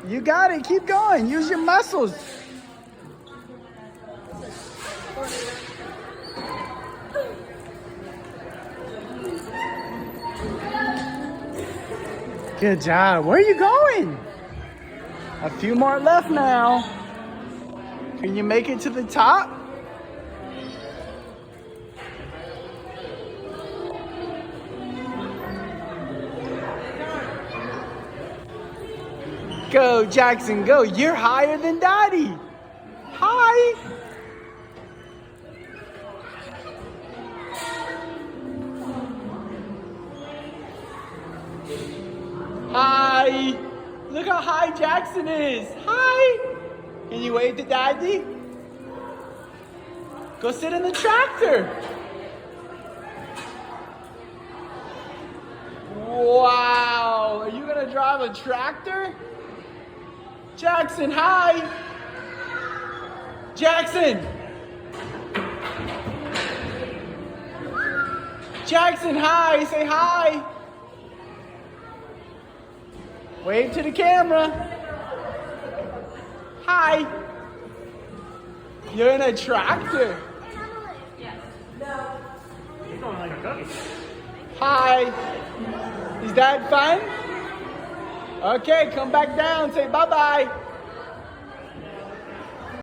You got it. Keep going. Use your muscles. Good job. Where are you going? A few more left now. Can you make it to the top? Go, Jackson, go. You're higher than Daddy. Hi. Hi. Look how high Jackson is. Hi. Can you wave to Daddy? Go sit in the tractor. Wow. Are you going to drive a tractor? Jackson, hi. Jackson. Jackson, hi. Say hi. Wave to the camera. Hi. You're in a tractor. He's going like a cookie. Hi. Is that fun? Okay, come back down. Say bye-bye.